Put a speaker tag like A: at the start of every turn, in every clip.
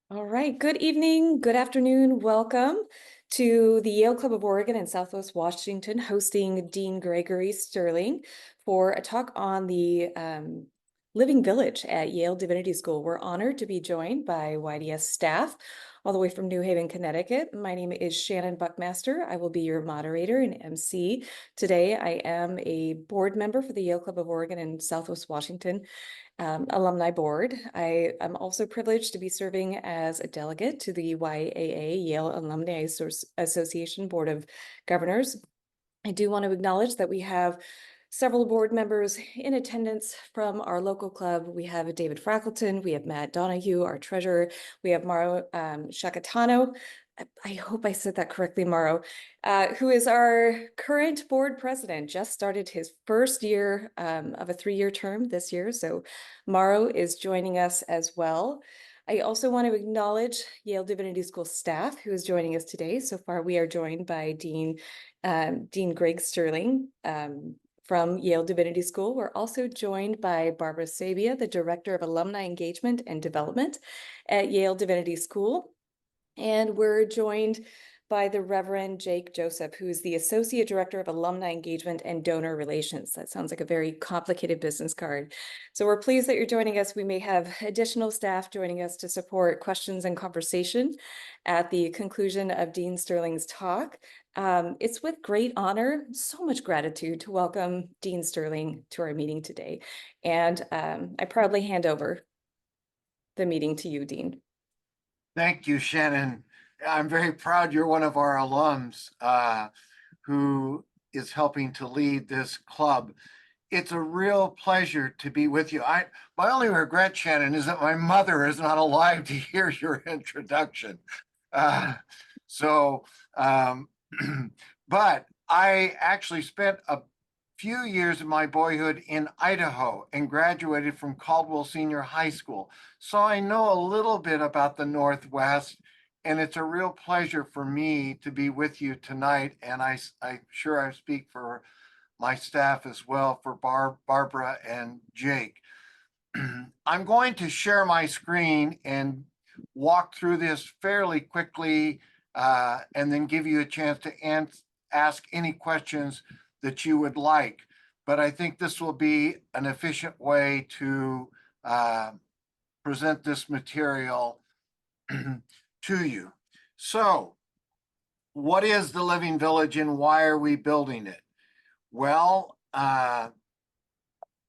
A: All right, good evening, good afternoon. Welcome to the Yale Club of Oregon in Southwest Washington, hosting Dean Gregory Sterling for a talk on the Living Village at Yale Divinity School. We're honored to be joined by YDS staff all the way from New Haven, Connecticut. My name is Shannon Buckmaster. I will be your moderator and MC. Today, I am a board member for the Yale Club of Oregon in Southwest Washington alumni board. I am also privileged to be serving as a delegate to the YAA, Yale Alumni Association Board of Governors. I do want to acknowledge that we have several board members in attendance from our local club. We have David Frackleton, we have Matt Donahue, our treasurer, we have Mauro Shakatano. I hope I said that correctly, Mauro, who is our current board president, just started his first year of a 3-year term this year. So Mauro is joining us as well. I also want to acknowledge Yale Divinity School staff who is joining us today. So far, we are joined by Dean Greg Sterling from Yale Divinity School. We're also joined by Barbara Sabia, the Director of Alumni Engagement and Development at Yale Divinity School. And we're joined by the Reverend Jake Joseph, who is the Associate Director of Alumni Engagement and Donor Relations. That sounds like a very complicated business card. So we're pleased that you're joining us. We may have additional staff joining us to support questions and conversation at the conclusion of Dean Sterling's talk. It's with great honor, so much gratitude to welcome Dean Sterling to our meeting today. And I proudly hand over the meeting to you, Dean.
B: Thank you, Shannon. I'm very proud you're one of our alums who is helping to lead this club. It's a real pleasure to be with you. My only regret, Shannon, is that my mother is not alive to hear your introduction. Uh, so, but I actually spent a few years of my boyhood in Idaho and graduated from Caldwell Senior High School. So I know a little bit about the Northwest, and it's a real pleasure for me to be with you tonight. And I'm sure I speak for my staff as well, for Barbara and Jake. I'm going to share my screen and walk through this fairly quickly and then give you a chance to ask any questions that you would like. But I think this will be an efficient way to present this material to you. So, what is the Living Village and why are we building it? Well,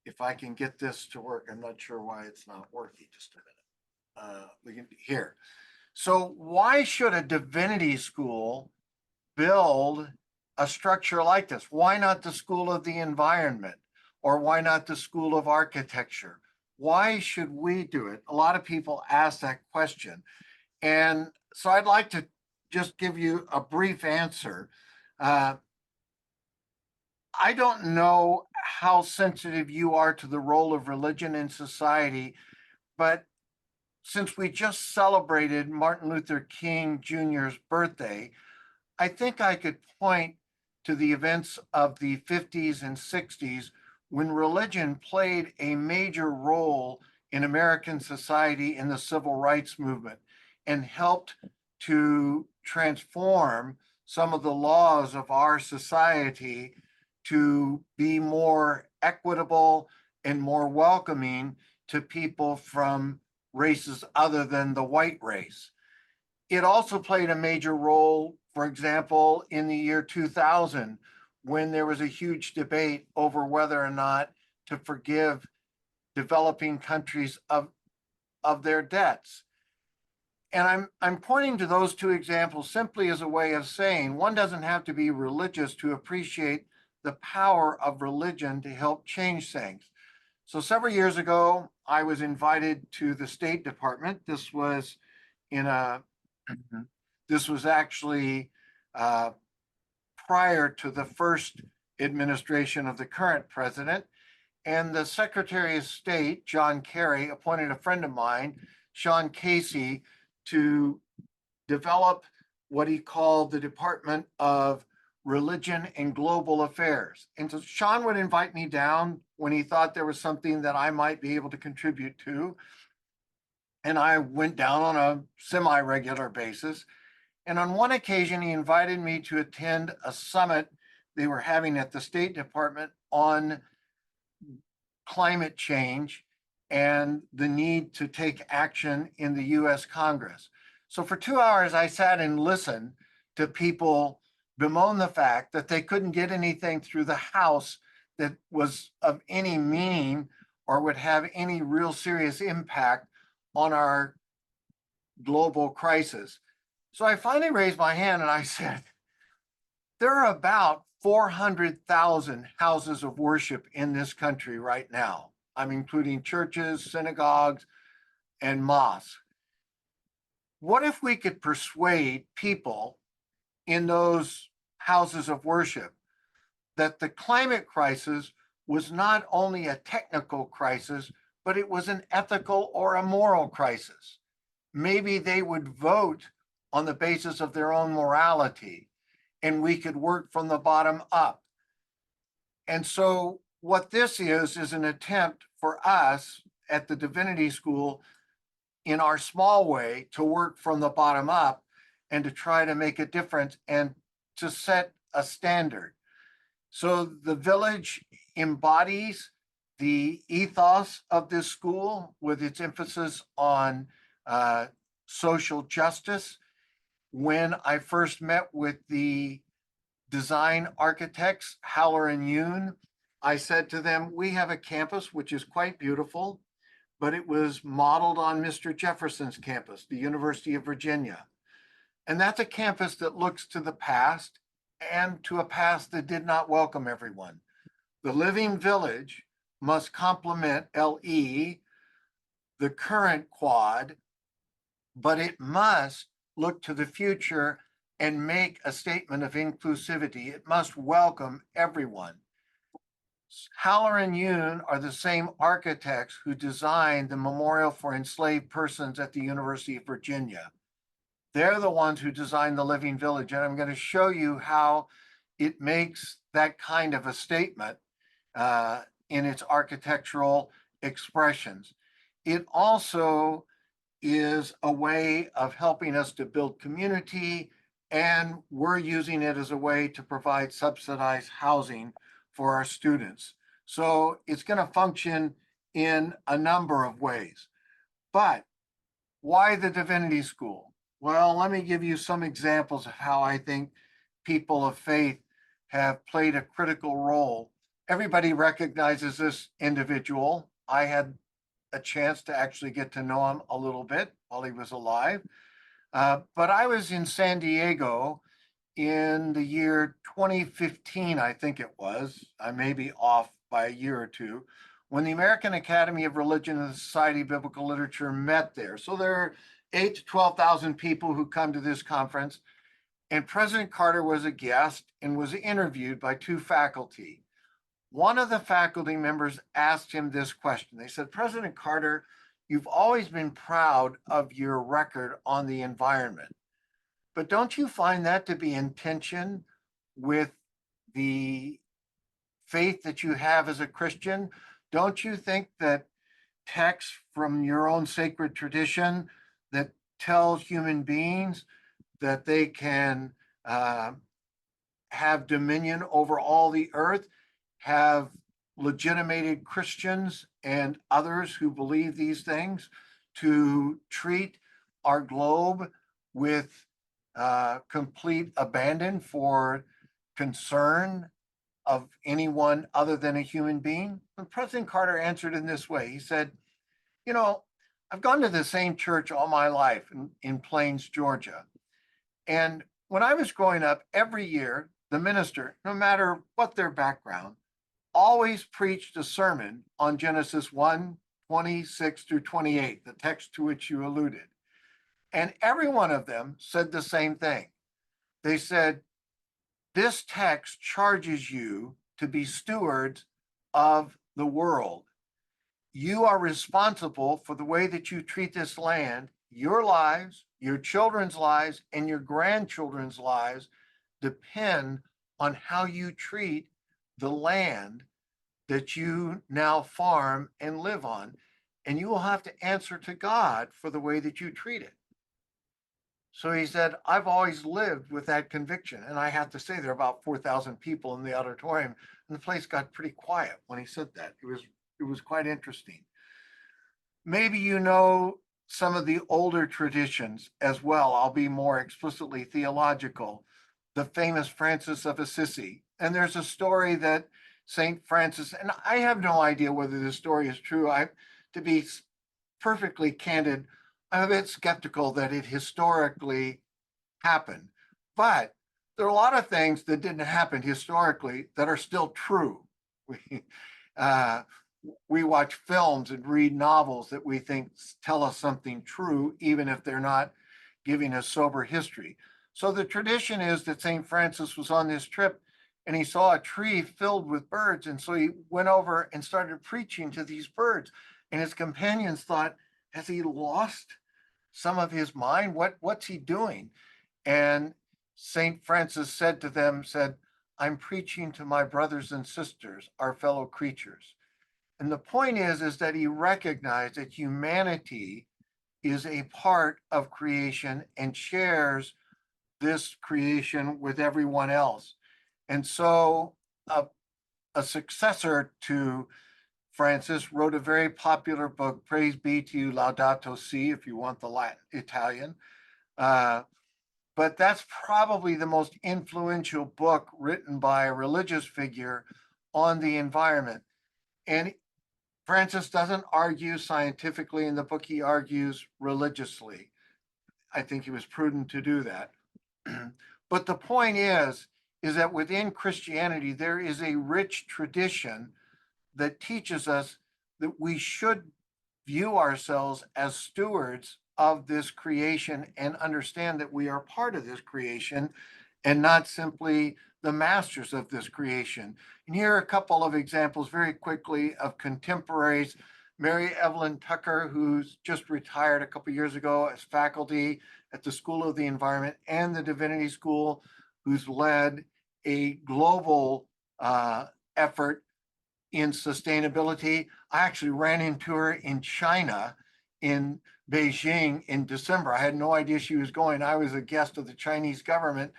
B: if I can get this to work, I'm not sure why it's not working. Just a minute. We can here. So, why should a divinity school build a structure like this? Why not the School of the Environment? Or why not the School of Architecture? Why should we do it? A lot of people ask that question. And so I'd like to just give you a brief answer. I don't know how sensitive you are to the role of religion in society, but since we just celebrated Martin Luther King Jr.'s birthday, I think I could point to the events of the 50s and 60s when religion played a major role in American society in the civil rights movement and helped to transform some of the laws of our society to be more equitable and more welcoming to people from races other than the white race. It also played a major role, for example, in the year 2000, when there was a huge debate over whether or not to forgive developing countries of their debts. And I'm pointing to those two examples simply as a way of saying one doesn't have to be religious to appreciate the power of religion to help change things. So several years ago, I was invited to the State Department. This was actually prior to the first administration of the current president. And the Secretary of State, John Kerry, appointed a friend of mine, Sean Casey, to develop what he called the Department of Religion and Global Affairs. And so Sean would invite me down when he thought there was something that I might be able to contribute to. and I went down on a semi-regular basis. And on one occasion, he invited me to attend a summit they were having at the State Department on climate change and the need to take action in the US Congress. So for 2 hours, I sat and listened to people bemoan the fact that they couldn't get anything through the House that was of any meaning or would have any real serious impact on our global crisis. So I finally raised my hand and I said, there are about 400,000 houses of worship in this country right now. I'm including churches, synagogues, and mosques. What if we could persuade people in those houses of worship that the climate crisis was not only a technical crisis, but it was an ethical or a moral crisis? Maybe they would vote on the basis of their own morality, and we could work from the bottom up. And so what this is an attempt for us at the Divinity School in our small way to work from the bottom up and to try to make a difference and to set a standard. So the village embodies the ethos of this school with its emphasis on social justice. When I first met with the design architects, Haller and Yoon, I said to them, we have a campus which is quite beautiful, but it was modeled on Mr. Jefferson's campus, the University of Virginia. And that's a campus that looks to the past and to a past that did not welcome everyone. The living village must complement LE, the current quad, but it must look to the future and make a statement of inclusivity. It must welcome everyone. Haller and Yoon are the same architects who designed the Memorial for Enslaved Persons at the University of Virginia. They're the ones who designed the Living Village, and I'm going to show you how it makes that kind of a statement in its architectural expressions. It also is a way of helping us to build community, and we're using it as a way to provide subsidized housing for our students. So it's going to function in a number of ways. But why the Divinity School? Well, let me give you some examples of how I think people of faith have played a critical role. Everybody recognizes this individual. I had a chance to actually get to know him a little bit while he was alive. But I was in San Diego in the year 2015, I think it was. I may be off by a year or two, when the American Academy of Religion and the Society of Biblical Literature met there. So there are 8 to 12,000 people who come to this conference. And President Carter was a guest and was interviewed by 2 faculty. One of the faculty members asked him this question. They said, President Carter, you've always been proud of your record on the environment, but don't you find that to be in tension with the faith that you have as a Christian? Don't you think that texts from your own sacred tradition that tells human beings that they can have dominion over all the earth, have legitimated Christians and others who believe these things to treat our globe with complete abandon for concern of anyone other than a human being? And President Carter answered in this way. He said, you know, I've gone to the same church all my life in Plains, Georgia. And when I was growing up, every year, the minister, no matter what their background, always preached a sermon on Genesis 1:26 through 28, the text to which you alluded. And every one of them said the same thing. They said, this text charges you to be stewards of the world. You are responsible for the way that you treat this land. Your lives, your children's lives, and your grandchildren's lives depend on how you treat the land that you now farm and live on. and you will have to answer to God for the way that you treat it. So he said, I've always lived with that conviction. And I have to say, there are about 4,000 people in the auditorium, and the place got pretty quiet when he said that. It was quite interesting. Maybe you know some of the older traditions as well. I'll be more explicitly theological. The famous Francis of Assisi. And there's a story that St. Francis, and I have no idea whether this story is true. To be perfectly candid, I'm a bit skeptical that it historically happened. But there are a lot of things that didn't happen historically that are still true. We, uh, we watch films and read novels that we think tell us something true, even if they're not giving us sober history. So the tradition is that St. Francis was on this trip and he saw a tree filled with birds. And so he went over and started preaching to these birds. And his companions thought, has he lost some of his mind? What's he doing? And St. Francis said to them, I'm preaching to my brothers and sisters, our fellow creatures. And the point is that he recognized that humanity is a part of creation and shares this creation with everyone else. And so a successor to Francis wrote a very popular book, Praise Be to You, Laudato Si, if you want the Latin, Italian. But that's probably the most influential book written by a religious figure on the environment. And Francis doesn't argue scientifically in the book, he argues religiously. I think he was prudent to do that. But the point is that within Christianity, there is a rich tradition that teaches us that we should view ourselves as stewards of this creation and understand that we are part of this creation and not simply the masters of this creation. And here are a couple of examples very quickly of contemporaries. Mary Evelyn Tucker, who's just retired a couple years ago as faculty at the School of the Environment and the Divinity School, who's led a global effort in sustainability. I actually ran into her in China, in Beijing in December. I had no idea she was going. I was a guest of the Chinese government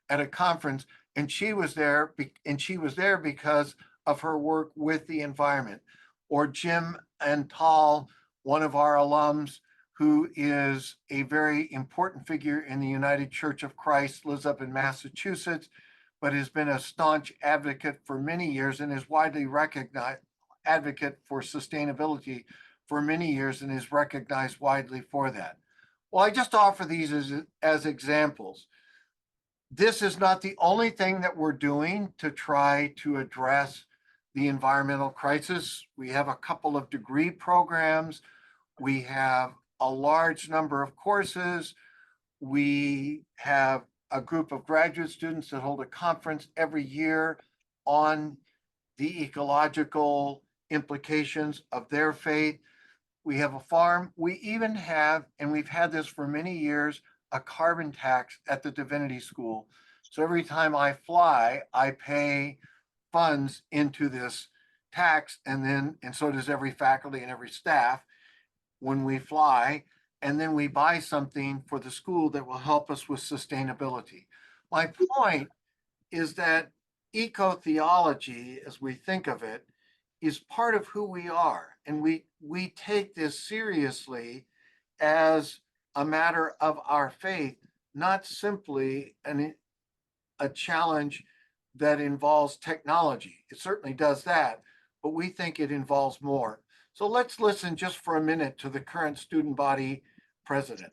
B: at a conference, and she was there because of her work with the environment. Or Jim Antal, one of our alums, who is a very important figure in the United Church of Christ, lives up in Massachusetts, but has been a staunch advocate for many years and is widely recognized advocate for sustainability for many years and is recognized widely for that. Well, I just offer these as examples. This is not the only thing that we're doing to try to address the environmental crisis. We have a couple of degree programs. We have a large number of courses. We have a group of graduate students that hold a conference every year on the ecological implications of their faith. We have a farm. We even have, and we've had this for many years, a carbon tax at the Divinity School. So every time I fly, I pay funds into this tax, and so does every faculty and every staff when we fly, and then we buy something for the school that will help us with sustainability. My point is that eco-theology, as we think of it, is part of who we are. And we take this seriously as a matter of our faith, not simply a challenge that involves technology. It certainly does that, but we think it involves more. So let's listen just for a minute to the current student body president.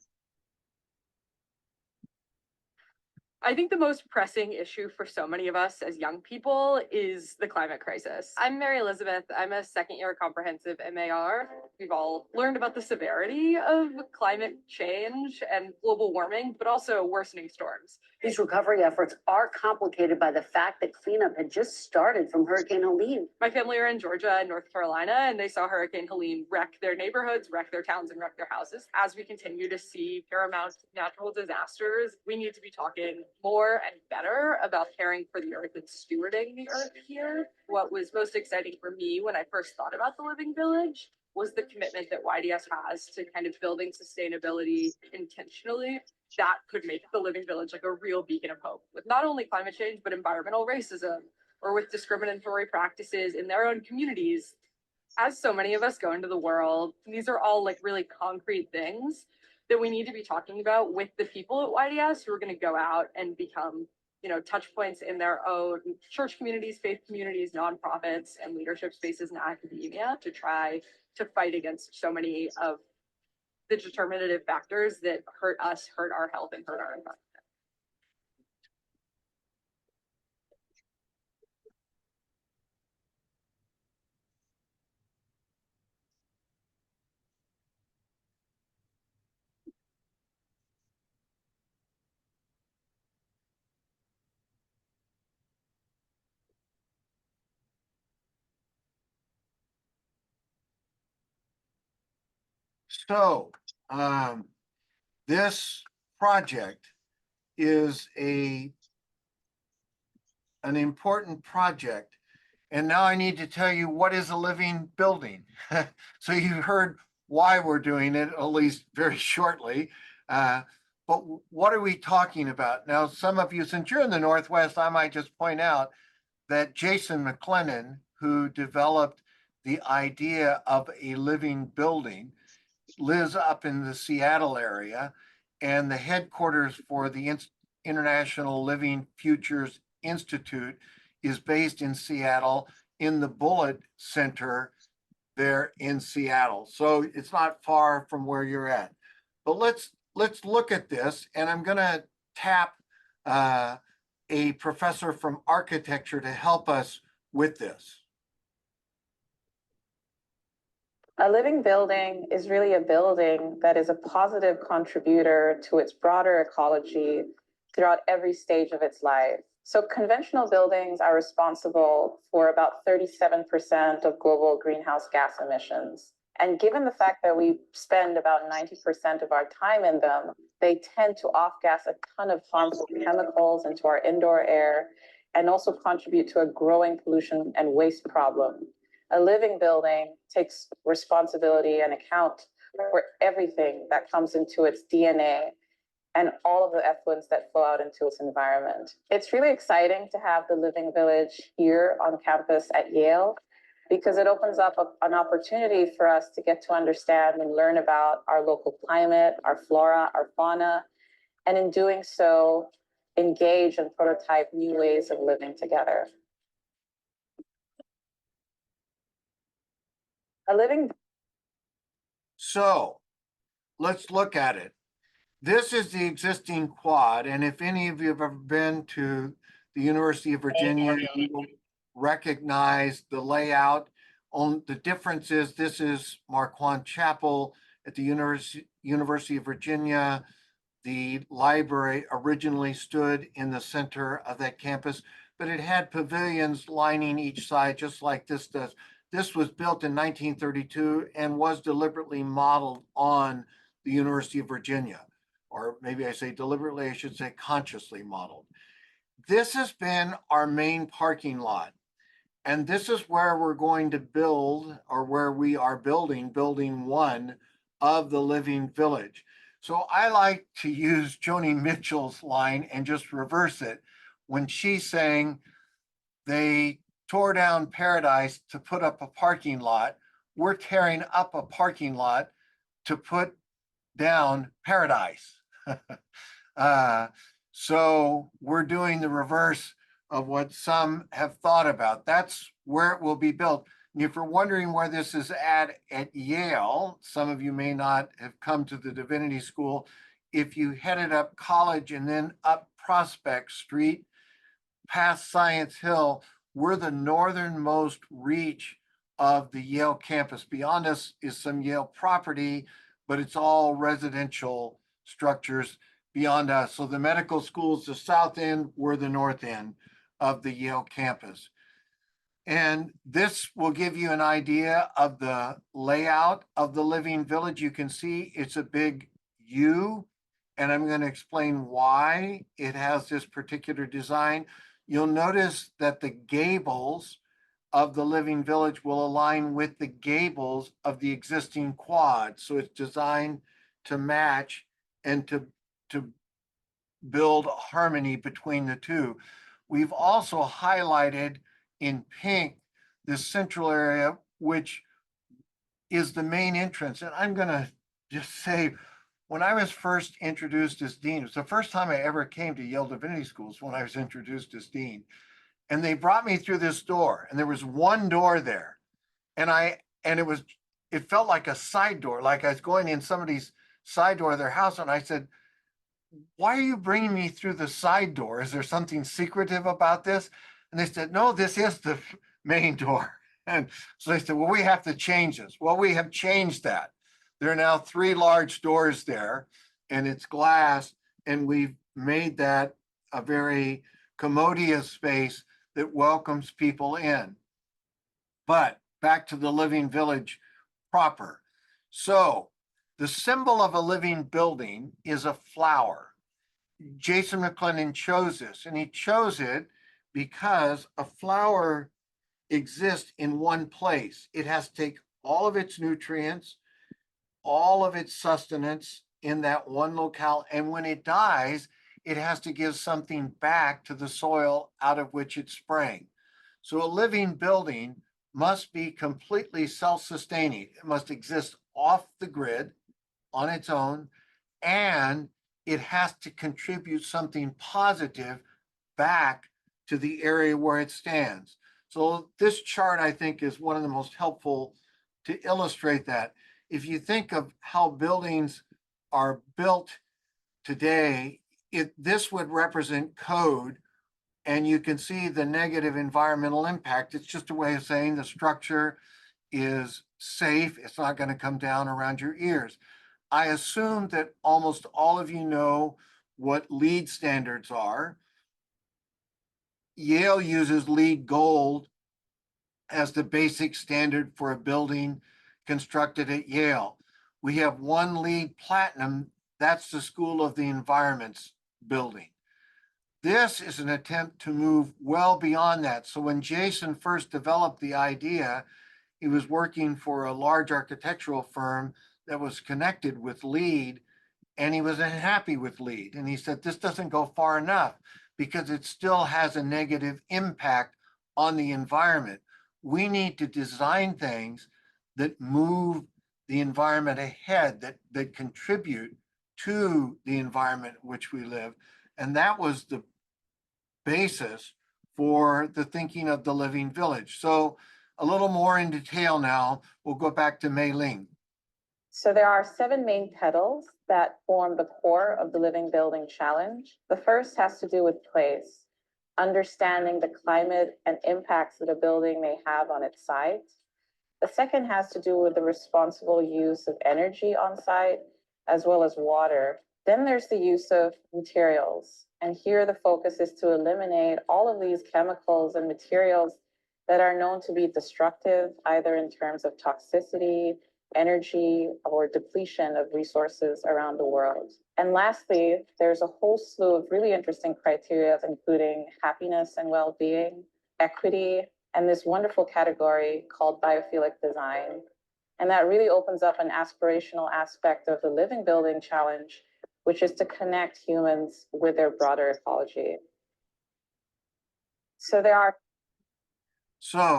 C: I think the most pressing issue for so many of us as young people is the climate crisis. I'm Mary Elizabeth. I'm a second year comprehensive MAR. We've all learned about the severity of climate change and global warming, but also worsening storms.
D: These recovery efforts are complicated by the fact that cleanup had just started from Hurricane Helene.
C: My family are in Georgia and North Carolina, and they saw Hurricane Helene wreck their neighborhoods, wreck their towns, and wreck their houses. As we continue to see paramount natural disasters, we need to be talking more and better about caring for the earth and stewarding the earth here. What was most exciting for me when I first thought about the Living Village was the commitment that YDS has to kind of building sustainability intentionally. That could make the Living Village like a real beacon of hope with not only climate change, but environmental racism or with discriminatory practices in their own communities. As so many of us go into the world, these are all like really concrete things that we need to be talking about with the people at YDS who are going to go out and become, touch points in their own church communities, faith communities, nonprofits, and leadership spaces in academia to try to fight against so many of the determinative factors that hurt us, hurt our health, and hurt our environment.
B: So, this project is an important project. And now I need to tell you what is a living building. So you heard why we're doing it, at least very shortly. But what are we talking about? Now, some of you, since you're in the Northwest, I might just point out that Jason McLennan, who developed the idea of a living building, lives up in the Seattle area, and the headquarters for the International Living Futures Institute is based in Seattle in the Bullitt Center there in Seattle. So it's not far from where you're at. But let's look at this, and I'm going to tap a professor from architecture to help us with this.
E: A living building is really a building that is a positive contributor to its broader ecology throughout every stage of its life. So conventional buildings are responsible for about 37% of global greenhouse gas emissions. And given the fact that we spend about 90% of our time in them, they tend to off-gas a ton of harmful chemicals into our indoor air and also contribute to a growing pollution and waste problem. A living building takes responsibility and account for everything that comes into its DNA and all of the effluents that flow out into its environment. It's really exciting to have the Living Village here on campus at Yale because it opens up an opportunity for us to get to understand and learn about our local climate, our flora, our fauna, and in doing so, engage and prototype new ways of living together.
B: So let's look at it. This is the existing quad, and if any of you have ever been to the University of Virginia, you will recognize the layout. The difference is this is Marquand Chapel at the University of Virginia. The library originally stood in the center of that campus, but it had pavilions lining each side, just like this does. This was built in 1932 and was deliberately modeled on the University of Virginia. Or maybe I say deliberately, I should say consciously modeled. This has been our main parking lot. And this is where we're going to build, or where we are building one of the Living Village. So I like to use Joni Mitchell's line and just reverse it. When she's saying they tore down paradise to put up a parking lot, we're tearing up a parking lot to put down paradise. So we're doing the reverse of what some have thought about. That's where it will be built. And if you're wondering where this is at Yale, some of you may not have come to the Divinity School. If you headed up College and then up Prospect Street, past Science Hill, we're the northernmost reach of the Yale campus. Beyond us is some Yale property, but it's all residential structures beyond us. So the medical school's the south end, we're the north end of the Yale campus. And this will give you an idea of the layout of the Living Village. You can see it's a big U, and I'm going to explain why it has this particular design. You'll notice that the gables of the living village will align with the gables of the existing quad. So it's designed to match and to build harmony between the two. We've also highlighted in pink this central area, which is the main entrance. And I'm going to just say, when I was first introduced as dean, it was the first time I ever came to Yale Divinity Schools when I was introduced as dean. And they brought me through this door, and there was one door there. And it felt like a side door, like I was going in somebody's side door of their house. And I said, why are you bringing me through the side door? Is there something secretive about this? And they said, no, this is the main door. And so they said, well, we have to change this. Well, we have changed that. There are now 3 large doors there, and it's glass, and we've made that a very commodious space that welcomes people in. But back to the living village proper. So the symbol of a living building is a flower. Jason McLennan chose this, and he chose it because a flower exists in one place. It has to take all of its nutrients, all of its sustenance in that one locale. And when it dies, it has to give something back to the soil out of which it sprang. So a living building must be completely self-sustaining. It must exist off the grid on its own, and it has to contribute something positive back to the area where it stands. So this chart, I think, is one of the most helpful to illustrate that. If you think of how buildings are built today, this would represent code, and you can see the negative environmental impact. It's just a way of saying the structure is safe. It's not going to come down around your ears. I assume that almost all of you know what LEED standards are. Yale uses LEED Gold as the basic standard for a building constructed at Yale. We have one LEED Platinum. That's the School of the Environment's building. This is an attempt to move well beyond that. So when Jason first developed the idea, he was working for a large architectural firm that was connected with LEED, and he was unhappy with LEED. And he said, this doesn't go far enough because it still has a negative impact on the environment. We need to design things that move the environment ahead, that contribute to the environment in which we live. And that was the basis for the thinking of the living village. So a little more in detail now, we'll go back to Mei Ling.
E: So there are 7 main petals that form the core of the Living Building Challenge. The first has to do with place, understanding the climate and impacts that a building may have on its site. The second has to do with the responsible use of energy on site, as well as water. Then there's the use of materials. And here the focus is to eliminate all of these chemicals and materials that are known to be destructive, either in terms of toxicity, energy, or depletion of resources around the world. And lastly, there's a whole slew of really interesting criteria, including happiness and well-being, equity, and this wonderful category called biophilic design. And that really opens up an aspirational aspect of the Living Building Challenge, which is to connect humans with their broader ecology. So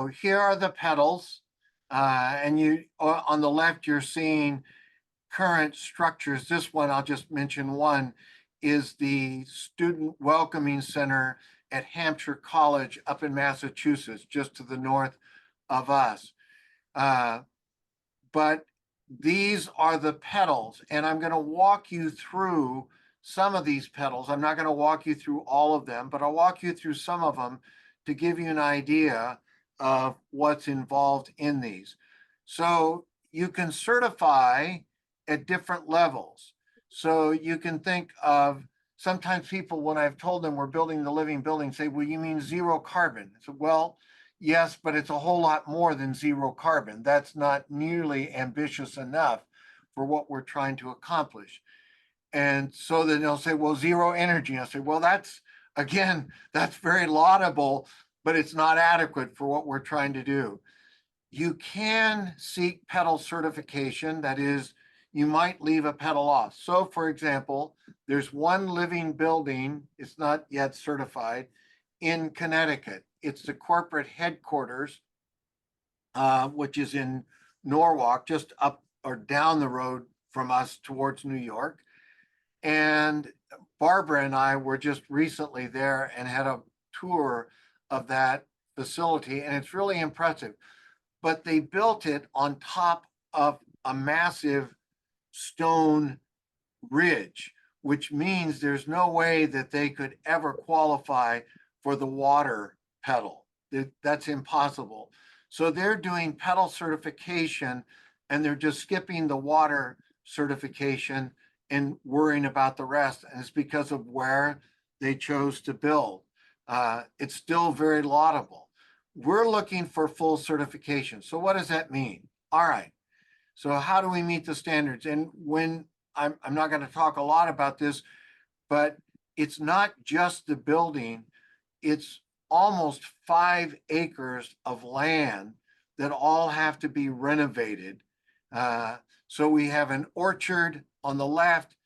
B: here are the petals. And on the left, you're seeing current structures. This one, I'll just mention one, is the Student Welcoming Center at Hampshire College up in Massachusetts, just to the north of us. But these are the petals, and I'm going to walk you through some of these petals. I'm not going to walk you through all of them, but I'll walk you through some of them to give you an idea of what's involved in these. So you can certify at different levels. So you can think of, sometimes people, when I've told them we're building the living building, say, well, you mean 0 carbon? So, well, yes, but it's a whole lot more than 0 carbon. That's not nearly ambitious enough for what we're trying to accomplish. And so then they'll say, well, 0 energy. I'll say, well, that's very laudable, but it's not adequate for what we're trying to do. You can seek pedal certification. That is, you might leave a pedal off. So for example, there's one living building, it's not yet certified, in Connecticut. It's the corporate headquarters, which is in Norwalk, just up or down the road from us towards New York. And Barbara and I were just recently there and had a tour of that facility, and it's really impressive. But they built it on top of a massive stone ridge, which means there's no way that they could ever qualify for the water pedal. That's impossible. So they're doing pedal certification and they're just skipping the water certification and worrying about the rest. And it's because of where they chose to build. It's still very laudable. We're looking for full certification. So what does that mean? All right. So how do we meet the standards? And when I'm not going to talk a lot about this, but it's not just the building, it's almost 5 acres of land that all have to be renovated. So we have an orchard on the left,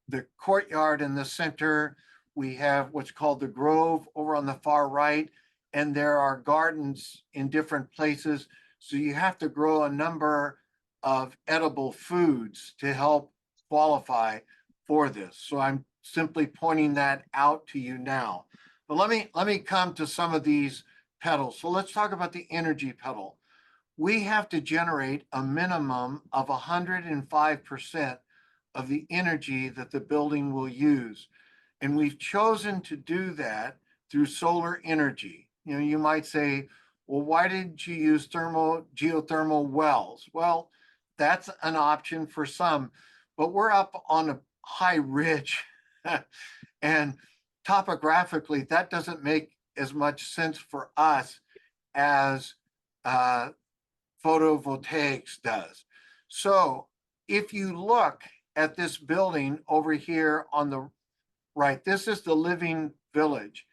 B: the courtyard in the center. We have what's called the Grove over on the far right, and there are gardens in different places. So you have to grow a number of edible foods to help qualify for this. So I'm simply pointing that out to you now. But let me come to some of these pedals. So let's talk about the energy pedal. We have to generate a minimum of 105% of the energy that the building will use. And we've chosen to do that through solar energy. You know, you might say, well, why didn't you use geothermal wells? Well, that's an option for some, but we're up on a high ridge and topographically, that doesn't make as much sense for us as photovoltaics does. So if you look at this building over here on the right, this is the Living Village.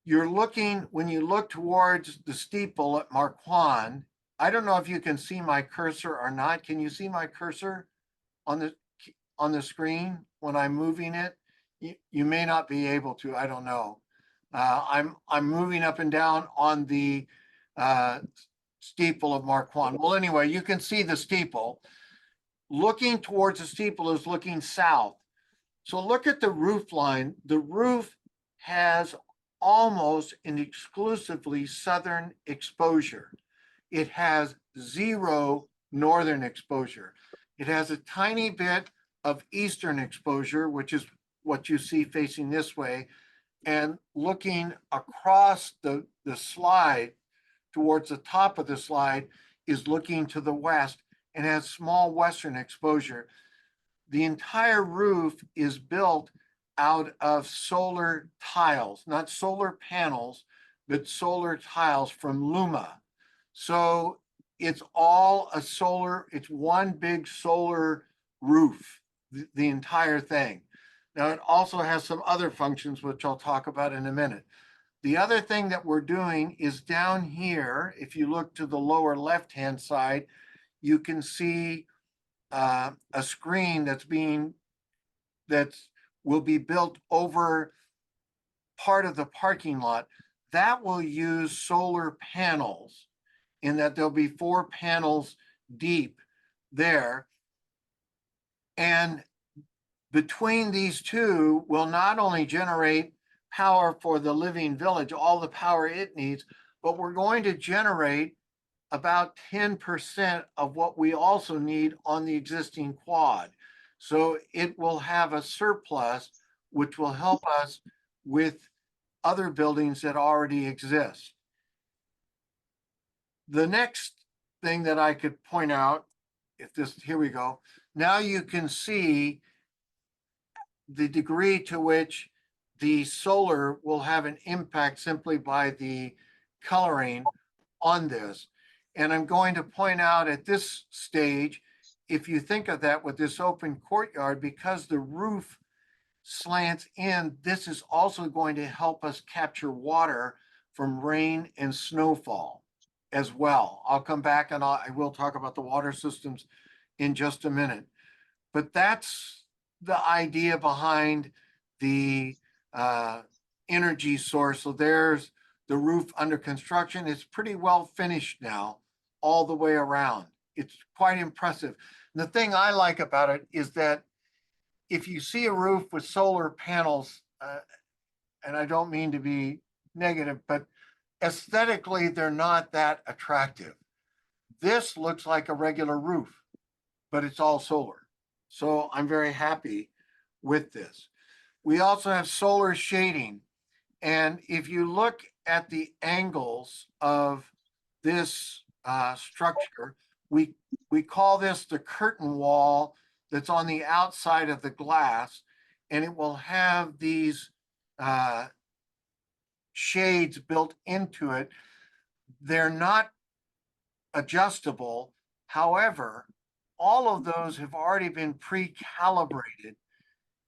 B: You're looking, when you look towards the steeple at Marquand, I don't know if you can see my cursor or not. Can you see my cursor on the screen when I'm moving it? You may not be able to, I don't know. I'm moving up and down on the steeple of Marquand. Well, anyway, you can see the steeple. Looking towards the steeple is looking south. So look at the roof line. The roof has almost an exclusively southern exposure. It has 0 northern exposure. It has a tiny bit of eastern exposure, which is what you see facing this way. And looking across the slide towards the top of the slide is looking to the west and has small western exposure. The entire roof is built out of solar tiles, not solar panels, but solar tiles from Luma. So it's all a solar, it's one big solar roof, the entire thing. Now it also has some other functions, which I'll talk about in a minute. The other thing that we're doing is down here, if you look to the lower left-hand side, you can see a screen that will be built over part of the parking lot. That will use solar panels in that there'll be 4 panels deep there. And between these two will not only generate power for the Living Village, all the power it needs, but we're going to generate about 10% of what we also need on the existing quad. So it will have a surplus, which will help us with other buildings that already exist. The next thing that I could point out, here we go. Now you can see the degree to which the solar will have an impact simply by the coloring on this. And I'm going to point out at this stage, if you think of that with this open courtyard, because the roof slants in, this is also going to help us capture water from rain and snowfall as well. I'll come back and I will talk about the water systems in just a minute. But that's the idea behind the energy source. So there's the roof under construction. It's pretty well finished now all the way around. It's quite impressive. And the thing I like about it is that if you see a roof with solar panels, and I don't mean to be negative, but aesthetically, they're not that attractive. This looks like a regular roof, but it's all solar. So I'm very happy with this. We also have solar shading. And if you look at the angles of this structure, we call this the curtain wall that's on the outside of the glass, and it will have these shades built into it. They're not adjustable. However, all of those have already been pre-calibrated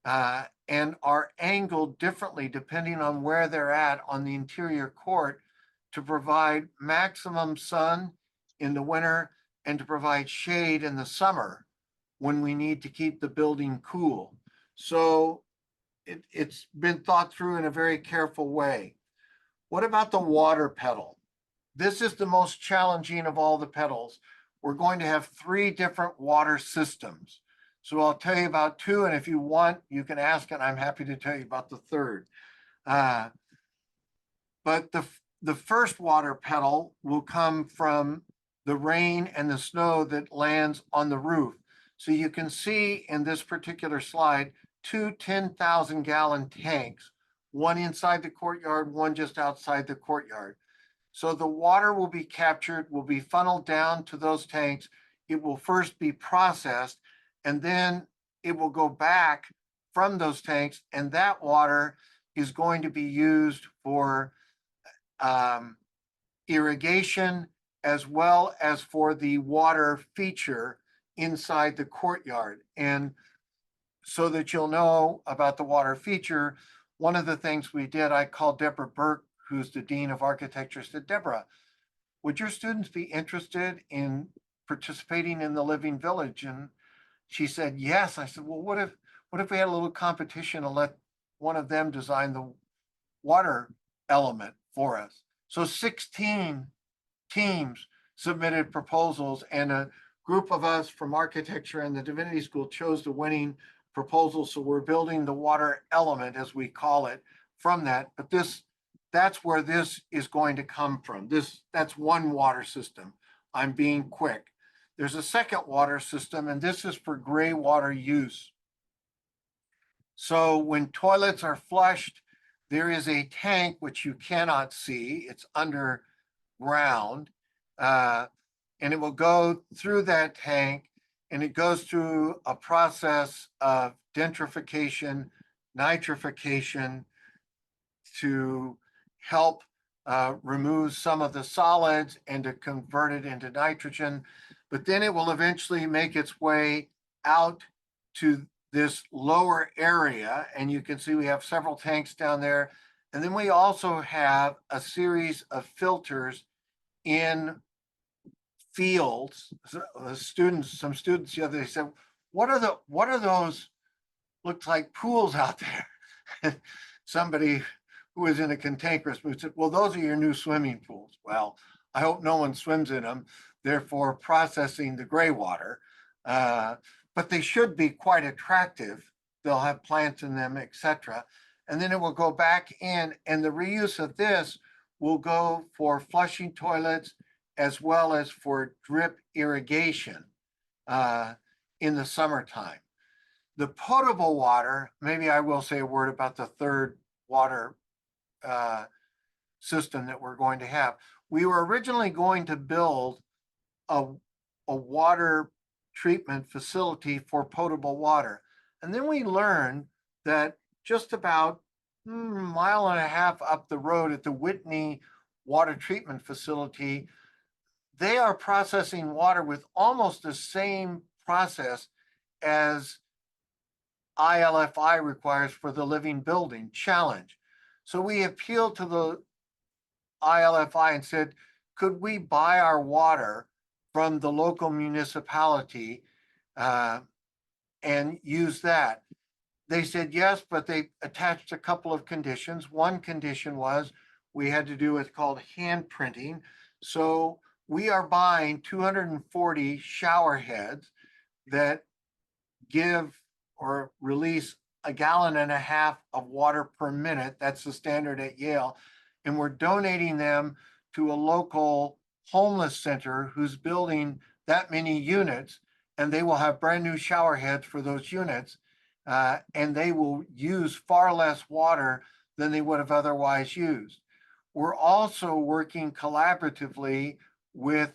B: and are angled differently depending on where they're at on the interior court to provide maximum sun in the winter and to provide shade in the summer when we need to keep the building cool. So it's been thought through in a very careful way. What about the water pedal? This is the most challenging of all the pedals. We're going to have 3 different water systems. So I'll tell you about 2, and if you want, you can ask, and I'm happy to tell you about the 3rd. But the first water pedal will come from the rain and the snow that lands on the roof. So you can see in this particular slide, 2 10,000-gallon tanks, one inside the courtyard, one just outside the courtyard. So the water will be captured, will be funneled down to those tanks. It will first be processed, and then it will go back from those tanks, and that water is going to be used for irrigation as well as for the water feature inside the courtyard. And so that you'll know about the water feature, one of the things we did, I called Deborah Burke, who's the Dean of Architecture, said, Deborah, would your students be interested in participating in the Living Village? And she said, yes. I said, well, what if we had a little competition and let one of them design the water element for us? So 16 teams submitted proposals, and a group of us from architecture and the Divinity School chose the winning proposal. So we're building the water element, as we call it, from that. But that's where this is going to come from. That's one water system. I'm being quick. There's a second water system, and this is for gray water use. So when toilets are flushed, there is a tank which you cannot see. It's underground, and it will go through that tank, and it goes through a process of denitrification, nitrification to help remove some of the solids and to convert it into nitrogen. But then it will eventually make its way out to this lower area. And you can see we have several tanks down there. And then we also have a series of filters in fields. Some students the other day said, what are those, looks like pools out there? Somebody who was in a cantankerous mood said, well, those are your new swimming pools. Well, I hope no one swims in them, therefore processing the gray water. But they should be quite attractive. They'll have plants in them, etc. And then it will go back in, and the reuse of this will go for flushing toilets as well as for drip irrigation in the summertime. The potable water, maybe I will say a word about the 3rd water system that we're going to have. We were originally going to build a water treatment facility for potable water. And then we learned that just about a mile and a half up the road at the Whitney water treatment facility, they are processing water with almost the same process as ILFI requires for the Living Building Challenge. So we appealed to the ILFI and said, could we buy our water from the local municipality and use that? They said yes, but they attached a couple of conditions. One condition was we had to do what's called hand printing. So we are buying 240 shower heads that give or release 1.5 gallons of water per minute. That's the standard at Yale. And we're donating them to a local homeless center who's building that many units, and they will have brand new shower heads for those units. And they will use far less water than they would have otherwise used. We're also working collaboratively with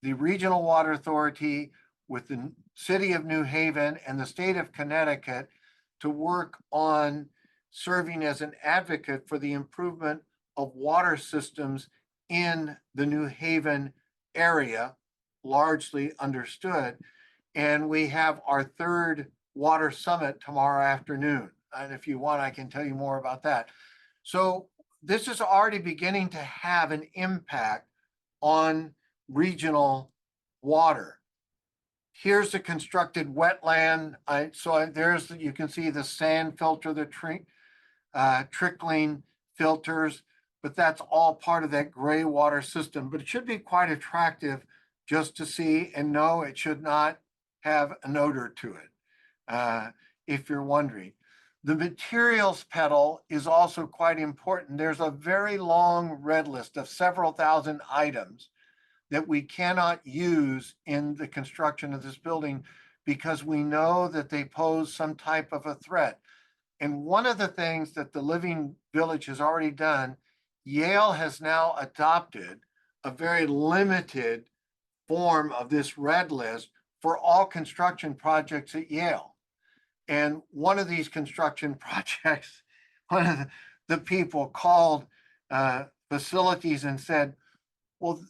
B: the Regional Water Authority, with the City of New Haven and the state of Connecticut to work on serving as an advocate for the improvement of water systems in the New Haven area, largely understood. And we have our third water summit tomorrow afternoon. And if you want, I can tell you more about that. So this is already beginning to have an impact on regional water. Here's the constructed wetland. There's, you can see the sand filter, the trickling filters, but that's all part of that gray water system. But it should be quite attractive just to see, and no, it should not have an odor to it, if you're wondering. The materials pedal is also quite important. There's a very long red list of several thousand items that we cannot use in the construction of this building because we know that they pose some type of a threat. And one of the things that the Living Village has already done, Yale has now adopted a very limited form of this red list for all construction projects at Yale. And one of these construction projects, one of the people called facilities and said, well,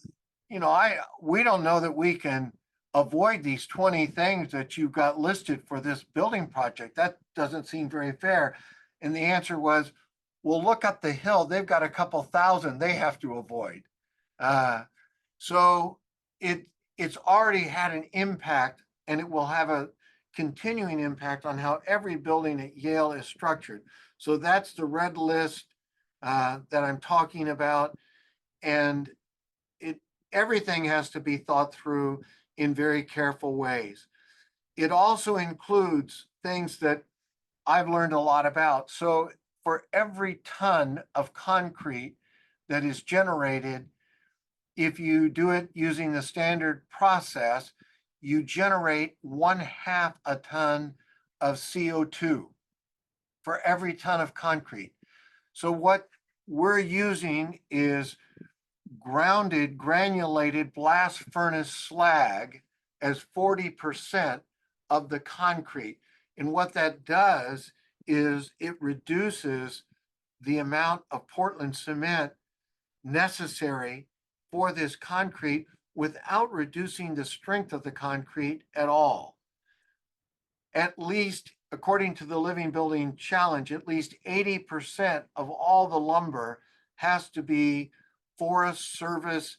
B: we don't know that we can avoid these 20 things that you've got listed for this building project. That doesn't seem very fair. And the answer was, well, look up the hill. They've got a couple thousand they have to avoid. So it's already had an impact, and it will have a continuing impact on how every building at Yale is structured. So that's the red list that I'm talking about. And everything has to be thought through in very careful ways. It also includes things that I've learned a lot about. So for every ton of concrete that is generated, if you do it using the standard process, you generate 1/2 a ton of CO2 for every ton of concrete. So what we're using is grounded granulated blast furnace slag as 40% of the concrete. And what that does is it reduces the amount of Portland cement necessary for this concrete without reducing the strength of the concrete at all. At least, according to the Living Building Challenge, at least 80% of all the lumber has to be Forest Service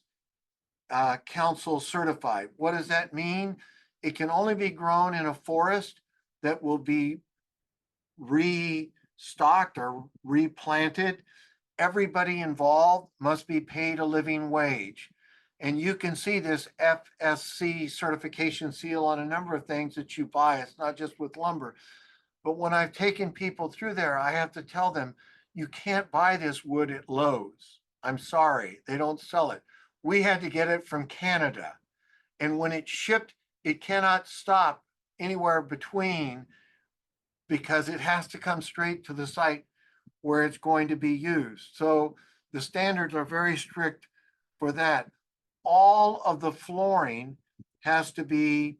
B: Council certified. What does that mean? It can only be grown in a forest that will be restocked or replanted. Everybody involved must be paid a living wage. And you can see this FSC certification seal on a number of things that you buy. It's not just with lumber. But when I've taken people through there, I have to tell them, you can't buy this wood at Lowe's. I'm sorry, they don't sell it. We had to get it from Canada. And when it's shipped, it cannot stop anywhere between, because it has to come straight to the site where it's going to be used. So the standards are very strict for that. All of the flooring has to be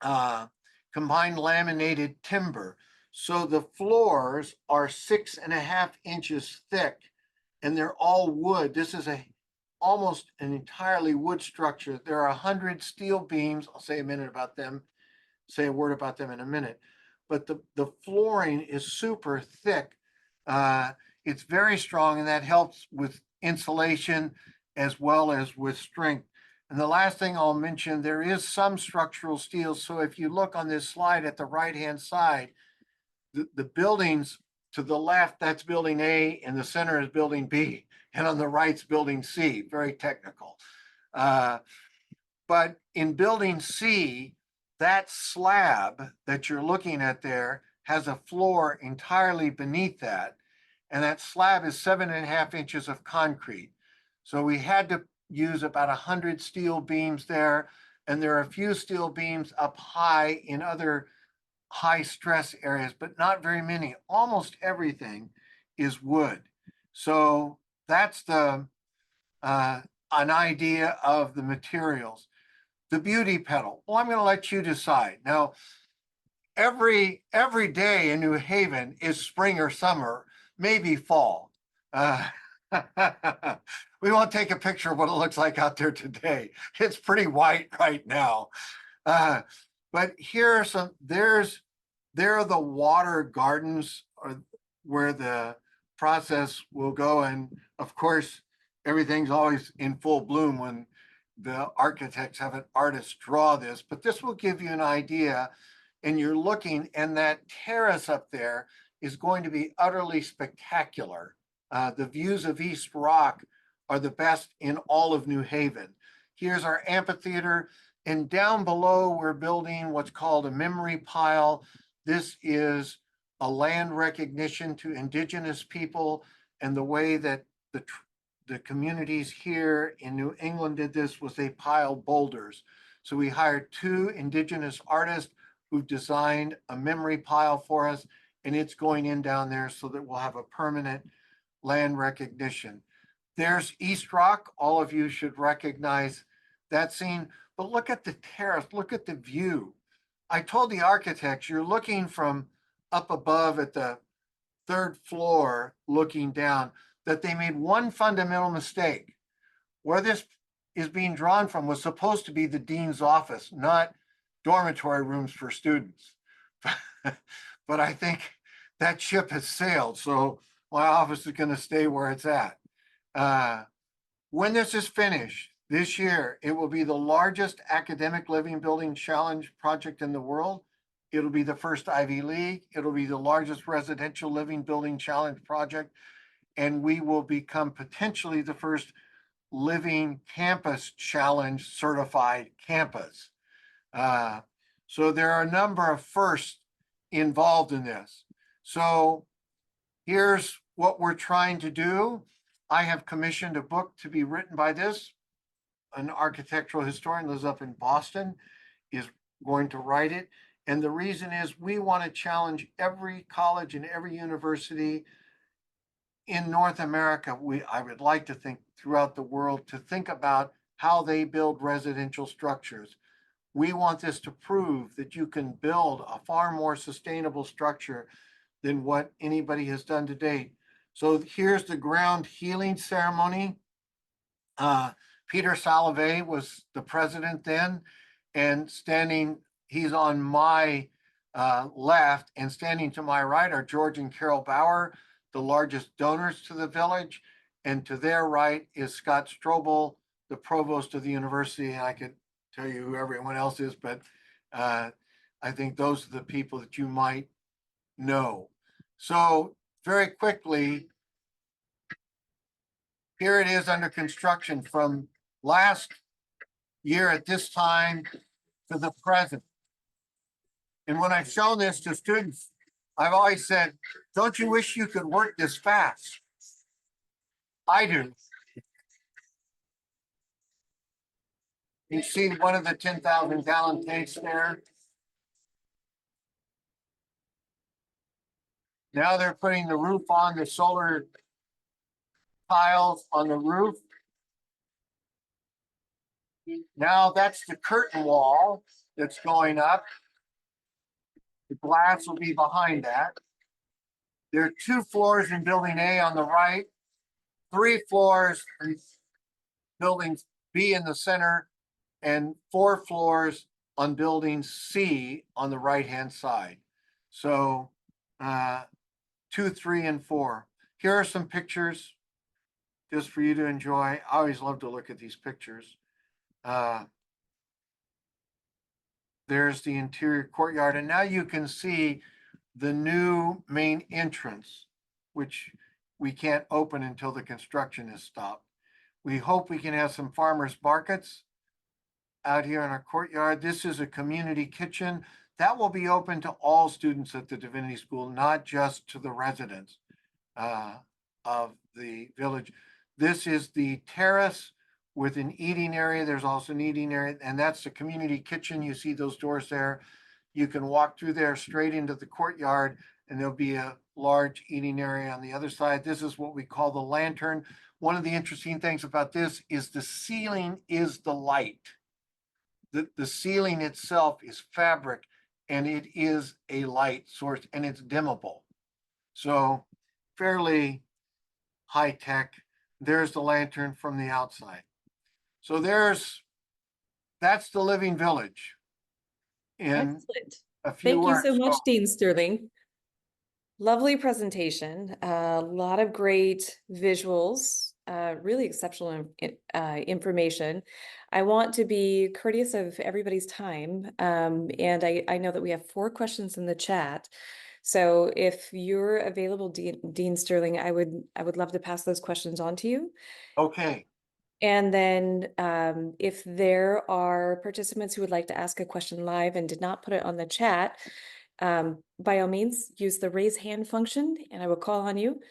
B: combined laminated timber. So the floors are 6.5 inches thick, and they're all wood. This is almost an entirely wood structure. There are 100 steel beams. I'll say a word about them in a minute. But the flooring is super thick. It's very strong, and that helps with insulation as well as with strength. And the last thing I'll mention, there is some structural steel. So if you look on this slide at the right-hand side, the buildings to the left, that's building A, and the center is building B, and on the right's building C, very technical. But in building C, that slab that you're looking at there has a floor entirely beneath that. And that slab is 7.5 inches of concrete. So we had to use about 100 steel beams there. And there are a few steel beams up high in other high stress areas, but not very many. Almost everything is wood. So that's an idea of the materials. The beauty pedal. Well, I'm going to let you decide. Now, every day in New Haven is spring or summer, maybe fall. We won't take a picture of what it looks like out there today. It's pretty white right now. But here are some, there are the water gardens where the process will go. And of course, everything's always in full bloom when the architects have an artist draw this, but this will give you an idea. And you're looking, and that terrace up there is going to be utterly spectacular. The views of East Rock are the best in all of New Haven. Here's our amphitheater, and down below we're building what's called a memory pile. This is a land recognition to indigenous people, and the way that the communities here in New England did this was they piled boulders. So we hired 2 indigenous artists who've designed a memory pile for us, and it's going in down there so that we'll have a permanent land recognition. There's East Rock. All of you should recognize that scene, but look at the terrace, look at the view. I told the architects, you're looking from up above at the 3rd floor, looking down, that they made one fundamental mistake. Where this is being drawn from was supposed to be the dean's office, not dormitory rooms for students. But I think that ship has sailed, so my office is going to stay where it's at. When this is finished this year, it will be the largest academic living building challenge project in the world. It'll be the first Ivy League. It'll be the largest residential living building challenge project. And we will become potentially the first living campus challenge certified campus. So there are a number of firsts involved in this. So here's what we're trying to do. I have commissioned a book to be written by this. An architectural historian lives up in Boston, is going to write it. And the reason is we want to challenge every college and every university in North America. I would like to think throughout the world to think about how they build residential structures. We want this to prove that you can build a far more sustainable structure than what anybody has done to date. So here's the ground healing ceremony. Peter Salovey was the president then, and he's on my left, and standing to my right are George and Carol Bauer, the largest donors to the village, and to their right is Scott Strobel, the provost of the university. And I could tell you who everyone else is, but I think those are the people that you might know. So very quickly, here it is under construction from last year at this time to the present. And when I've shown this to students, I've always said, don't you wish you could work this fast? I do. You see one of the 10,000 gallon tanks there. Now they're putting the roof on, the solar tiles on the roof. Now that's the curtain wall that's going up. The glass will be behind that. There are 2 floors in building A on the right, 3 floors in building B in the center, and 4 floors on building C on the right-hand side. So 2, 3, and 4. Here are some pictures just for you to enjoy. I always love to look at these pictures. There's the interior courtyard, and now you can see the new main entrance, which we can't open until the construction is stopped. We hope we can have some farmers markets out here in our courtyard. This is a community kitchen that will be open to all students at the Divinity School, not just to the residents of the village. This is the terrace with an eating area. There's also an eating area, and that's the community kitchen. You see those doors there. You can walk through there straight into the courtyard, and there'll be a large eating area on the other side. This is what we call the lantern. One of the interesting things about this is the ceiling is the light. The ceiling itself is fabric, and it is a light source, and it's dimmable. So fairly high tech. There's the lantern from the outside. So that's the living village in
A: Excellent.
B: a few
A: Thank you
B: words.
A: so much, Dean Sterling. Lovely presentation. A lot of great visuals, really exceptional information. I want to be courteous of everybody's time. And I know that we have 4 questions in the chat. So if you're available, Dean Sterling, I would love to pass those questions on to you.
B: Okay.
A: And then if there are participants who would like to ask a question live and did not put it on the chat, by all means, use the raise hand function and I will call on you.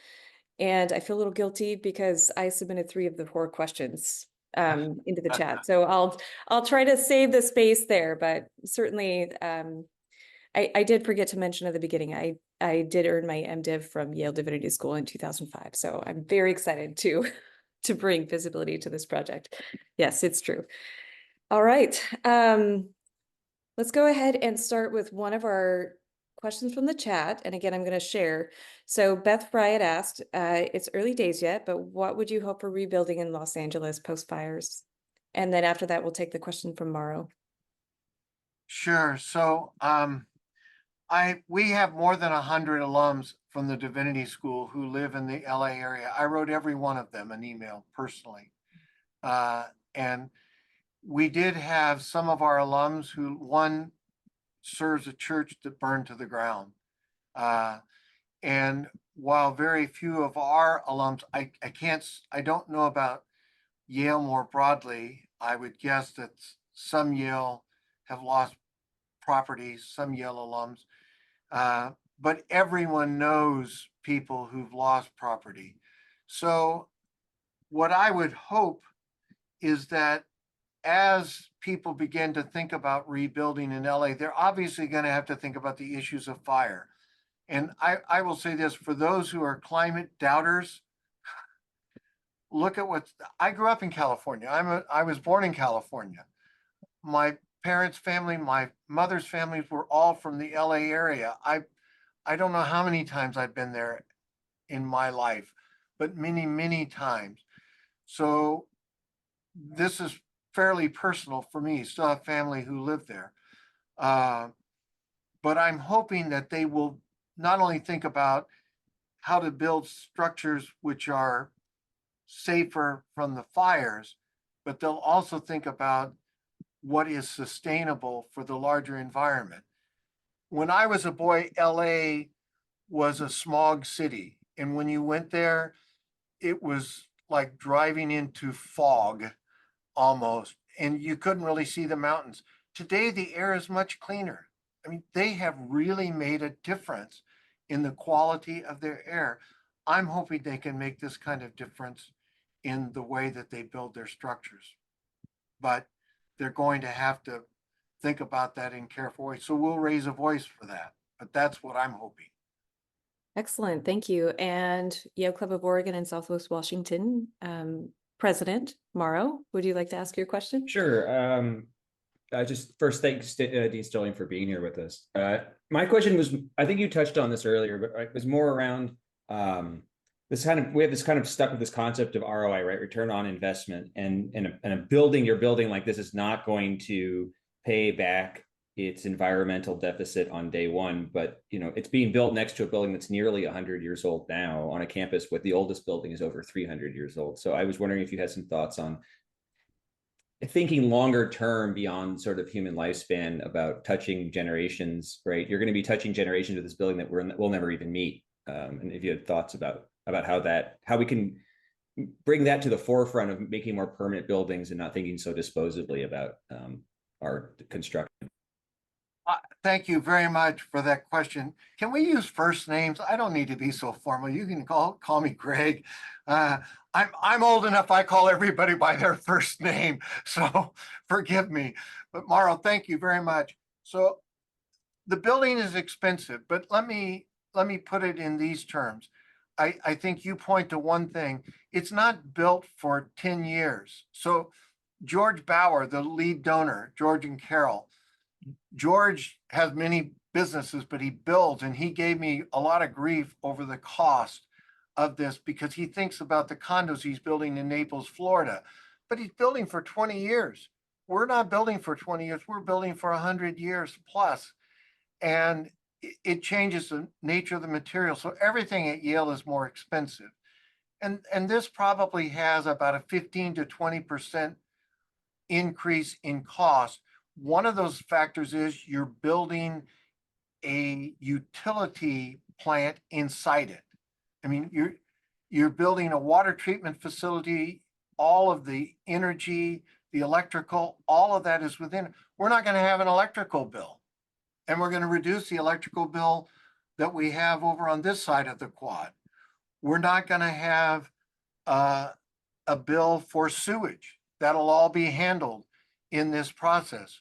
A: And I feel a little guilty because I submitted 3 of the 4 questions into the chat. So I'll try to save the space there, but certainly I did forget to mention at the beginning, I did earn my MDiv from Yale Divinity School in 2005. So I'm very excited to bring visibility to this project. Yes, it's true. All right. Let's go ahead and start with one of our questions from the chat. And again, I'm going to share. So Beth Fry had asked, it's early days yet, but what would you hope for rebuilding in Los Angeles post fires? And then after that, we'll take the question from Mauro.
B: Sure. So we have more than 100 alums from the Divinity School who live in the LA area. I wrote every one of them an email personally. And we did have some of our alums who, one serves a church that burned to the ground. And while very few of our alums, I don't know about Yale more broadly. I would guess that some Yale have lost property, some Yale alums. But everyone knows people who've lost property. So what I would hope is that as people begin to think about rebuilding in LA, they're obviously going to have to think about the issues of fire. And I will say this, for those who are climate doubters, look at I grew up in California. I was born in California. My parents' family, my mother's families were all from the LA area. I don't know how many times I've been there in my life, but many, many times. So this is fairly personal for me. Still have family who live there. But I'm hoping that they will not only think about how to build structures which are safer from the fires, but they'll also think about what is sustainable for the larger environment. When I was a boy, LA was a smog city. And when you went there, it was like driving into fog almost, and you couldn't really see the mountains. Today, the air is much cleaner. I mean, they have really made a difference in the quality of their air. I'm hoping they can make this kind of difference in the way that they build their structures. But they're going to have to think about that in careful ways. So we'll raise a voice for that. But that's what I'm hoping.
A: Excellent. Thank you. And Yale Club of Oregon and Southwest Washington, President Mauro, would you like to ask your question?
F: Sure. Just first, thanks to Dean Sterling for being here with us. My question was, I think you touched on this earlier, but it was more around we have this kind of stuck with this concept of ROI, right? Return on investment, and a building you're building like this is not going to pay back its environmental deficit on day one, but it's being built next to a building that's nearly 100 years old now on a campus with the oldest building is over 300 years old. So I was wondering if you had some thoughts on thinking longer term beyond sort of human lifespan about touching generations, right? You're going to be touching generations of this building that we'll never even meet. And if you had thoughts about how we can bring that to the forefront of making more permanent buildings and not thinking so disposably about our construction.
B: Thank you very much for that question. Can we use first names? I don't need to be so formal. You can call me Greg. I'm old enough. I call everybody by their first name, so forgive me. But Mauro, thank you very much. So the building is expensive, but let me put it in these terms. I think you point to one thing. It's not built for 10 years. So George Bauer, the lead donor, George and Carol, George has many businesses, but he builds, and he gave me a lot of grief over the cost of this because he thinks about the condos he's building in Naples, Florida, but he's building for 20 years. We're not building for 20 years. We're building for 100 years plus. And it changes the nature of the material. So everything at Yale is more expensive. And this probably has about a 15 to 20% increase in cost. One of those factors is you're building a utility plant inside it. I mean, you're building a water treatment facility, all of the energy, the electrical, all of that is within it. We're not going to have an electrical bill. And we're going to reduce the electrical bill that we have over on this side of the quad. We're not going to have a bill for sewage. That'll all be handled in this process.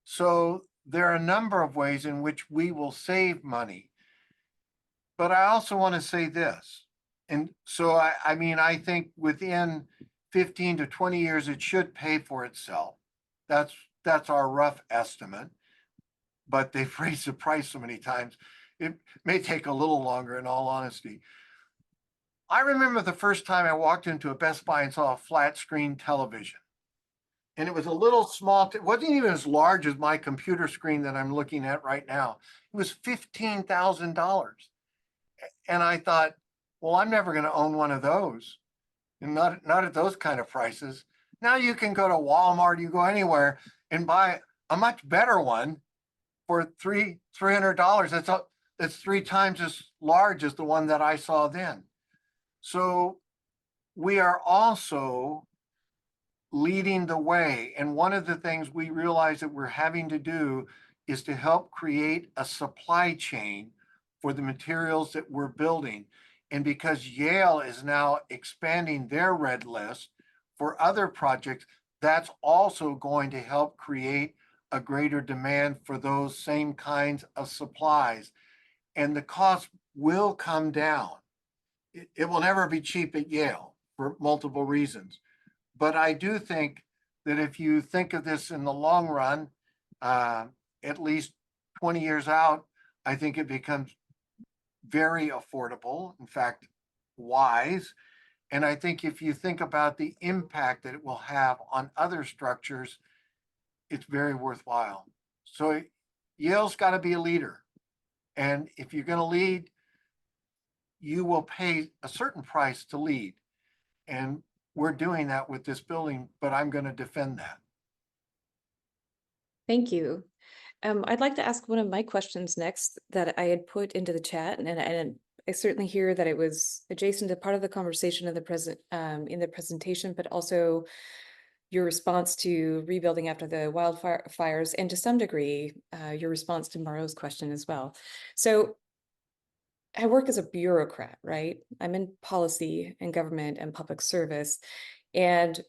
B: So there are a number of ways in which we will save money. But I also want to say this. And so, I mean, I think within 15 to 20 years, it should pay for itself. That's our rough estimate. But they've raised the price so many times, it may take a little longer, in all honesty. I remember the first time I walked into a Best Buy and saw a flat screen television. And it was a little small, it wasn't even as large as my computer screen that I'm looking at right now. It was $15,000. And I thought, well, I'm never going to own one of those. And not at those kind of prices. Now you can go to Walmart, you go anywhere and buy a much better one for $300. That's 3 times as large as the one that I saw then. So we are also leading the way. And one of the things we realize that we're having to do is to help create a supply chain for the materials that we're building. And because Yale is now expanding their red list for other projects, that's also going to help create a greater demand for those same kinds of supplies. And the cost will come down. It will never be cheap at Yale for multiple reasons. But I do think that if you think of this in the long run, at least 20 years out, I think it becomes very affordable, in fact, wise. And I think if you think about the impact that it will have on other structures, it's very worthwhile. So Yale's got to be a leader. And if you're going to lead, you will pay a certain price to lead. And we're doing that with this building, but I'm going to defend that.
A: Thank you. I'd like to ask one of my questions next that I had put into the chat, and I certainly hear that it was adjacent to part of the conversation in the presentation, but also your response to rebuilding after the wildfires, and to some degree, your response to Mauro's question as well. So I work as a bureaucrat, right? I'm in policy and government and public service, and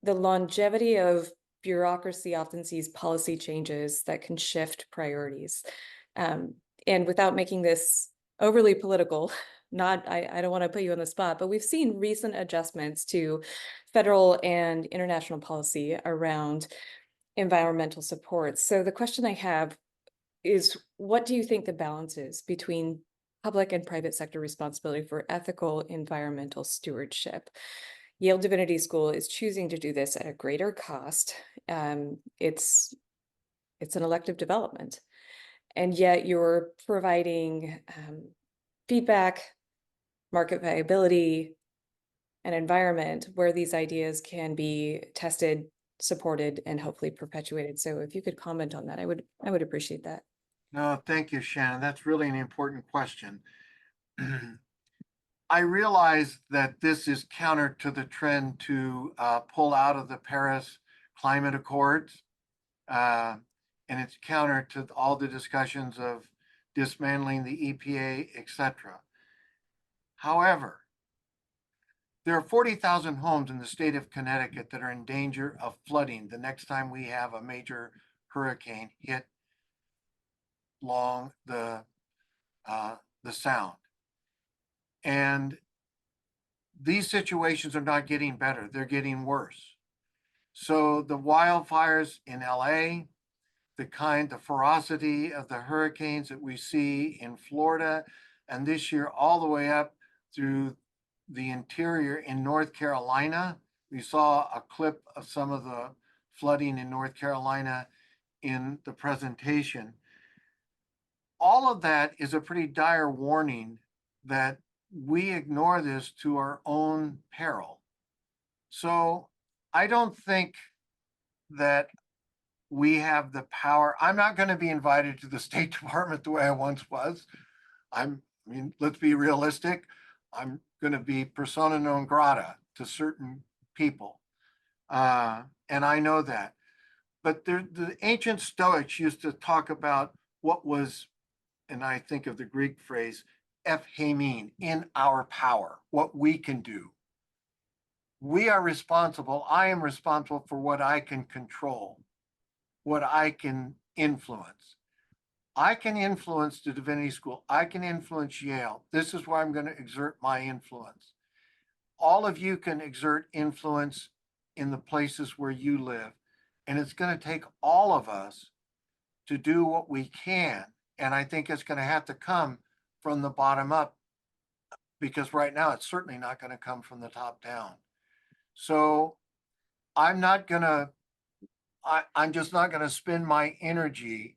A: the longevity of bureaucracy often sees policy changes that can shift priorities. And without making this overly political, I don't want to put you on the spot, but we've seen recent adjustments to federal and international policy around environmental supports. So the question I have is, what do you think the balance is between public and private sector responsibility for ethical environmental stewardship? Yale Divinity School is choosing to do this at a greater cost. It's an elective development, and yet you're providing feedback, market viability, an environment where these ideas can be tested, supported, and hopefully perpetuated. So if you could comment on that, I would appreciate that.
B: No, thank you, Shannon. That's really an important question. I realize that this is counter to the trend to pull out of the Paris Climate Accords. And it's counter to all the discussions of dismantling the EPA, etc. However, there are 40,000 homes in the state of Connecticut that are in danger of flooding the next time we have a major hurricane hit along the sound. And these situations are not getting better, they're getting worse. So the wildfires in LA, the ferocity of the hurricanes that we see in Florida, and this year all the way up through the interior in North Carolina. We saw a clip of some of the flooding in North Carolina in the presentation. All of that is a pretty dire warning that we ignore this to our own peril. So I don't think that we have the power. I'm not going to be invited to the State Department the way I once was. I mean, let's be realistic. I'm going to be persona non grata to certain people. And I know that. But the ancient Stoics used to talk about what was, and I think of the Greek phrase, ephemein, in our power, what we can do. We are responsible. I am responsible for what I can control, what I can influence. I can influence the Divinity School. I can influence Yale. This is where I'm going to exert my influence. All of you can exert influence in the places where you live. And it's going to take all of us to do what we can. And I think it's going to have to come from the bottom up, because right now it's certainly not going to come from the top down. So I'm just not going to spend my energy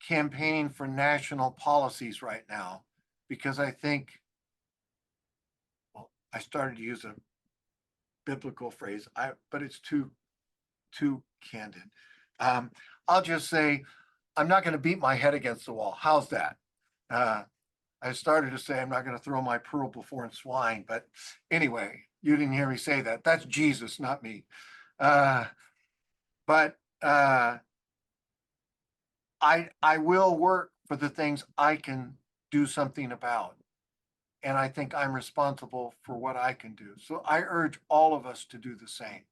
B: campaigning for national policies right now, because I think, well, I started to use a biblical phrase, but it's too candid. I'll just say, I'm not going to beat my head against the wall. How's that? I started to say I'm not going to throw my pearl before swine, but anyway, you didn't hear me say that. That's Jesus, not me. But I will work for the things I can do something about. And I think I'm responsible for what I can do. So I urge all of us to do the same.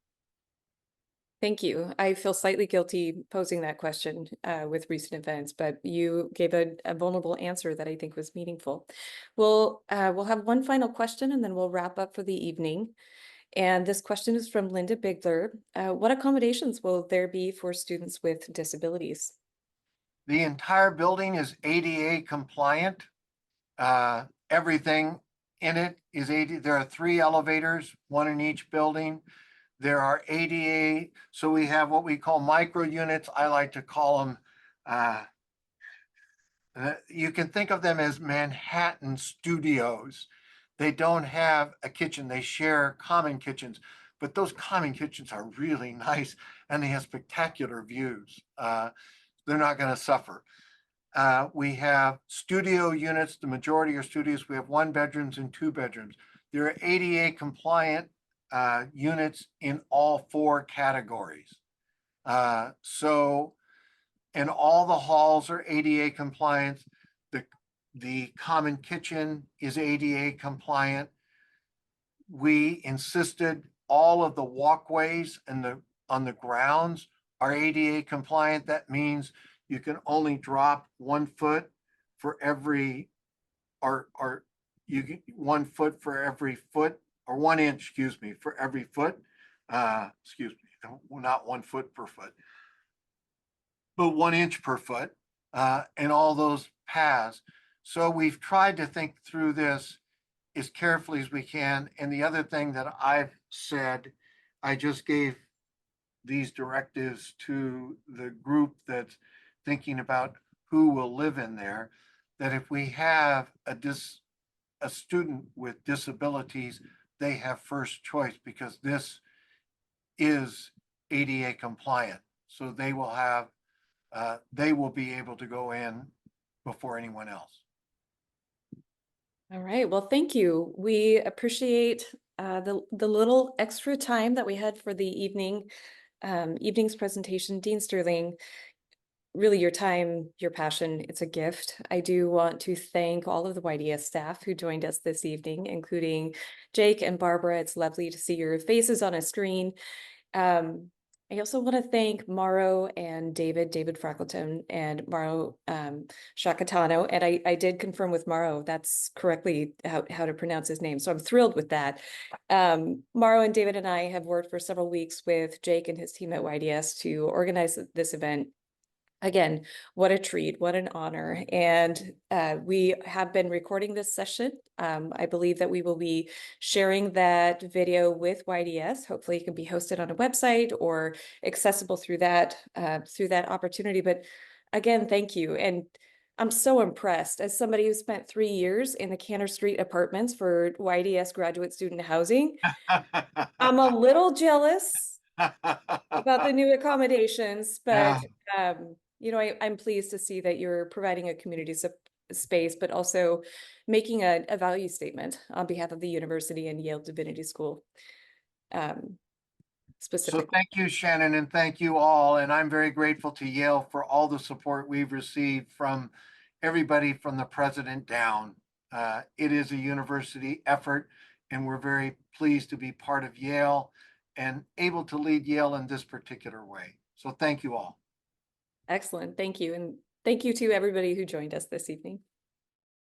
A: Thank you. I feel slightly guilty posing that question with recent events, but you gave a vulnerable answer that I think was meaningful. We'll have one final question and then we'll wrap up for the evening. And this question is from Linda Bigler. What accommodations will there be for students with disabilities?
B: The entire building is ADA compliant. Everything in it is ADA. There are 3 elevators, 1 in each building. There are ADA, so we have what we call micro units. I like to call them, you can think of them as Manhattan studios. They don't have a kitchen, they share common kitchens, but those common kitchens are really nice and they have spectacular views. They're not going to suffer. We have studio units, the majority are studios. We have 1 bedrooms and 2 bedrooms. There are ADA compliant units in all 4 categories. And all the halls are ADA compliant. The common kitchen is ADA compliant. We insisted all of the walkways and on the grounds are ADA compliant. That means you can only drop 1 foot for every, or you get 1 foot for every foot, or 1 inch, excuse me, for every foot. Excuse me, not 1 foot per foot, but 1 inch per foot, and all those paths. So we've tried to think through this as carefully as we can. And the other thing that I've said, I just gave these directives to the group that's thinking about who will live in there, that if we have a student with disabilities, they have first choice because this is ADA compliant. So they will be able to go in before anyone else.
A: All right, well, thank you. We appreciate the little extra time that we had for the evening's presentation. Dean Sterling, really your time, your passion, it's a gift. I do want to thank all of the YDS staff who joined us this evening, including Jake and Barbara. It's lovely to see your faces on a screen. I also want to thank Mauro and David Frackleton and Mauro Shakatano. And I did confirm with Mauro that's correctly how to pronounce his name. So I'm thrilled with that. Mauro and David and I have worked for several weeks with Jake and his team at YDS to organize this event. Again, what a treat, what an honor. And we have been recording this session. I believe that we will be sharing that video with YDS. Hopefully it can be hosted on a website or accessible through that opportunity. But again, thank you. And I'm so impressed as somebody who spent 3 years in the Cantor Street apartments for YDS graduate student housing. I'm a little jealous about the new accommodations, but you know, I'm pleased to see that you're providing a community space, but also making a value statement on behalf of the university and Yale Divinity School. Specifically.
B: So thank you, Shannon, and thank you all. And I'm very grateful to Yale for all the support we've received from everybody from the president down. It is a university effort, and we're very pleased to be part of Yale and able to lead Yale in this particular way. So thank you all.
A: Excellent. Thank you. And thank you to everybody who joined us this evening.